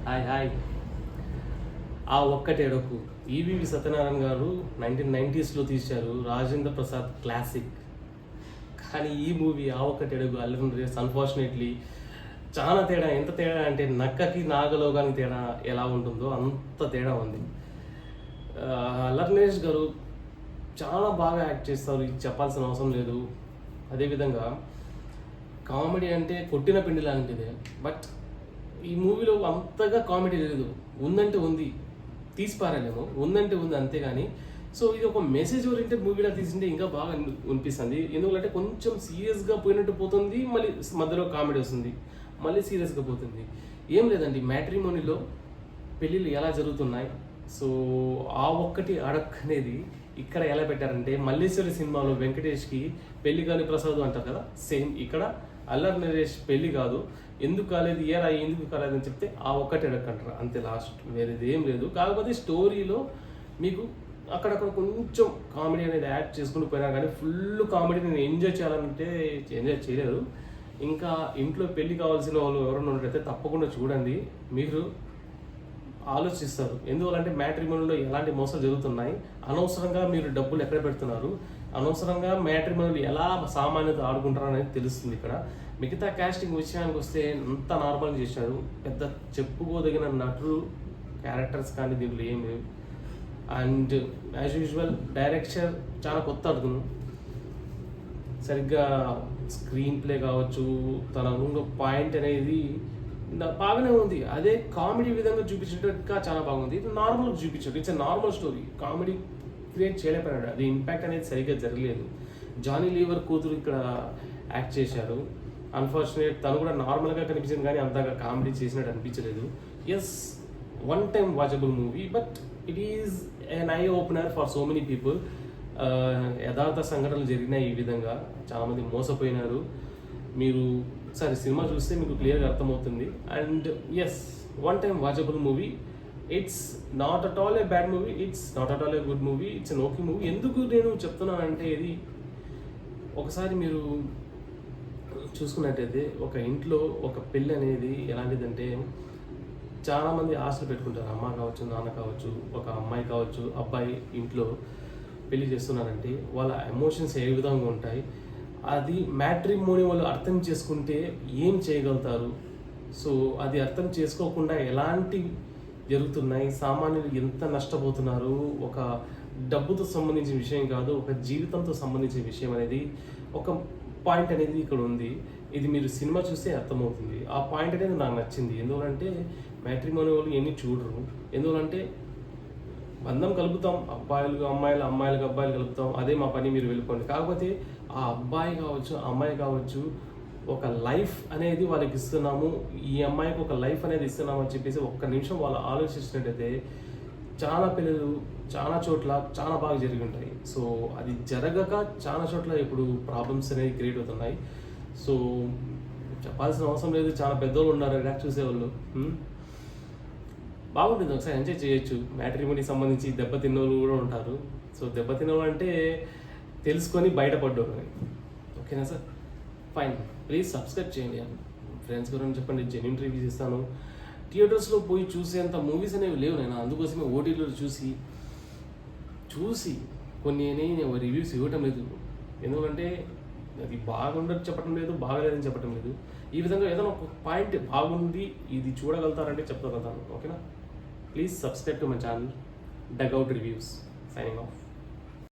Hi hi. ఆ ఒక్కటేడకు ఈవీవి సత్యనారాయణ గారు 1990s తీశారు. రాజేంద్ర ప్రసాద్ క్లాసిక్. కానీ ఈ మూవీ ఆ ఒక్కటేడకు అల్లరి నరేష్ అన్ఫార్చునేట్లీ చాలా తేడా. ఎంత తేడా అంటే నక్కకి నాగలోగానికి తేడా ఎలా ఉంటుందో అంత తేడా ఉంది. అల్లరి నరేష్ గారు చాలా బాగా యాక్ట్ చేస్తారు, ఇది చెప్పాల్సిన అవసరం లేదు. అదేవిధంగా కామెడీ అంటే కొట్టిన పిండి లాంటిదే. బట్ ఈ మూవీలో అంతగా కామెడీ లేదు. ఉందంటే ఉంది, తీసిపారాలేమో, ఉందంటే ఉంది అంతేగాని. సో ఇది ఒక మెసేజ్ ఓరియంటెడ్ మూవీలా తీసింటే ఇంకా బాగా అనిపిస్తుంది. ఎందుకంటే కొంచెం సీరియస్గా పోయినట్టు పోతుంది, మళ్ళీ మధ్యలో కామెడీ వస్తుంది, మళ్ళీ సీరియస్గా పోతుంది. ఏం లేదండి, మ్యాట్రిమోనీలో పెళ్ళిళ్ళు ఎలా జరుగుతున్నాయి, సో ఆ ఒక్కటి అడక్కనేది ఇక్కడ ఎలా పెట్టారంటే మల్లేశ్వరి సినిమాలో వెంకటేష్కి పెళ్లి కాని ప్రసాద్ అంటారు కదా, సేమ్ ఇక్కడ అల్లరి నరేష్ పెళ్లి కాదు, ఎందుకు కాలేదు, ఏరా ఎందుకు కాలేదని చెప్తే ఆ ఒక్కటి అడక్కంటారు అంతే, లాస్ట్. వేరేది ఏం లేదు. కాకపోతే స్టోరీలో మీకు అక్కడక్కడ కొంచెం కామెడీ అనేది యాడ్ చేసుకుంటూ పోయినా కానీ ఫుల్ కామెడీ నేను ఎంజాయ్ చేయాలంటే ఎంజాయ్ చేయలేదు. ఇంకా ఇంట్లో పెళ్లి కావాల్సిన వాళ్ళు ఎవరైనా ఉన్నట్టయితే తప్పకుండా చూడండి, మీరు ఆలోచిస్తారు. ఎందువల్లంటే మ్యాట్రిమోనీలో ఎలాంటి మోసాలు జరుగుతున్నాయి, అనవసరంగా మీరు డబ్బులు ఎక్కడ పెడుతున్నారు, అనవసరంగా మ్యాట్రిమోనీలు ఎలా సామాన్యత ఆడుకుంటారు అనేది తెలుస్తుంది ఇక్కడ. మిగతా కాస్టింగ్ విషయానికి వస్తే అంత నార్మల్గా చేశారు. పెద్ద చెప్పుకోదగిన నటులు క్యారెక్టర్స్ కానీ దీంట్లో ఏం లేవు. అండ్ యాజ్ యూజువల్ డైరెక్షన్ చాలా కొత్త అడుగును, సరిగ్గా స్క్రీన్ ప్లే కావచ్చు, తన పాయింట్ అనేది బాగానే ఉంది. అదే కామెడీ విధంగా చూపించినట్టు ఇంకా చాలా బాగుంది. ఇది నార్మల్గా చూపించాడు, it's normal story. Comedy create చేయలేకపోయాడు, అది ఇంపాక్ట్ అనేది సరిగ్గా జరగలేదు. జానీ లీవర్ కూతురు ఇక్కడ యాక్ట్ చేశాడు. అన్ఫార్చునేట్, తను కూడా నార్మల్గా కనిపించింది కానీ అంతగా కామెడీ చేసినట్టు అనిపించలేదు. Yes, one time watchable movie, but it is an eye opener for so many people. యథార్థ సంఘటనలు జరిగినాయి, ఈ విధంగా చాలామంది మోసపోయినారు. మీరు ఒకసారి సినిమా చూస్తే మీకు క్లియర్గా అర్థమవుతుంది. And yes, one time watchable movie. It's not at all a bad movie, it's not at all a good movie, it's an okay movie. ఎందుకు నేను చెప్తున్నానంటే, ఇది ఒకసారి మీరు చూసుకున్నట్టయితే ఒక ఇంట్లో ఒక పెళ్ళి అనేది ఎలాంటిదంటే చాలామంది ఆశలు పెట్టుకుంటారు. అమ్మ కావచ్చు, నాన్న కావచ్చు, ఒక అమ్మాయి కావచ్చు, అబ్బాయి ఇంట్లో పెళ్లి చేస్తున్నారంటే వాళ్ళ ఎమోషన్స్ ఏ విధంగా ఉంటాయి, అది మ్యాట్రిమోనీ వాళ్ళు అర్థం చేసుకుంటే ఏం చేయగలుగుతారు. సో అది అర్థం చేసుకోకుండా ఎలాంటి జరుగుతున్నాయి, సామాన్యులు ఎంత నష్టపోతున్నారు, ఒక డబ్బుతో సంబంధించిన విషయం కాదు, ఒక జీవితంతో సంబంధించిన విషయం అనేది ఒక పాయింట్ అనేది ఇక్కడ ఉంది. ఇది మీరు సినిమా చూస్తే అర్థమవుతుంది. ఆ పాయింట్ అనేది నాకు నచ్చింది. ఎందుకంటే మ్యాట్రిమోనీ వాళ్ళు ఎన్ని చూడరు. ఎందుకంటే బంధం కలుపుతాం, అబ్బాయిలు అమ్మాయిలు, అమ్మాయిలకు అబ్బాయిలు కలుపుతాం, అదే మా పని, మీరు వెళ్ళిపోండి. కాకపోతే ఆ అబ్బాయి కావచ్చు, అమ్మాయి కావచ్చు, ఒక లైఫ్ అనేది వాళ్ళకి ఇస్తున్నాము, ఈ అమ్మాయికి ఒక లైఫ్ అనేది ఇస్తున్నాము అని చెప్పేసి ఒక్క నిమిషం వాళ్ళు ఆలోచించినట్టయితే చాలా పిల్లలు చాలా చోట్ల చాలా బాగా జరిగి ఉంటాయి. సో అది జరగక చాలా చోట్ల ఇప్పుడు ప్రాబ్లమ్స్ అనేవి క్రియేట్ అవుతున్నాయి. సో చెప్పాల్సిన అవసరం లేదు, చాలా పెద్దోళ్ళు ఉన్నారు ఇలా చూసేవాళ్ళు. బాగుంటుంది, ఒకసారి ఎంజాయ్ చేయొచ్చు. మ్యాట్రిమోనీకి సంబంధించి దెబ్బతిన్నోళ్ళు కూడా ఉంటారు. సో దెబ్బతిన్నోళ్ళు అంటే తెలుసుకొని బయటపడ్డారు. ఓకేనా సార్? ఫైన్, ప్లీజ్ సబ్స్క్రైబ్ చేయండి. ఫ్రెండ్స్ గురించి చెప్పండి, జెన్యూన్ రివ్యూస్ ఇస్తాను. థియేటర్స్లో పోయి చూసేంత మూవీస్ అనేవి లేవు. నేను అందుకోసమే ఓటీటీలో చూసి కొన్ని నేను రివ్యూస్ ఇవ్వటం లేదు. ఎందుకంటే అది బాగుండదు చెప్పడం లేదు, బాగలేదని చెప్పడం లేదు. ఈ విధంగా ఏదైనా ఒక పాయింట్ బాగుంది, ఇది చూడగలుగుతారంటే చెప్పగలుగుతాను. ఓకేనా? Please subscribe to my channel dugout reviews. Signing off.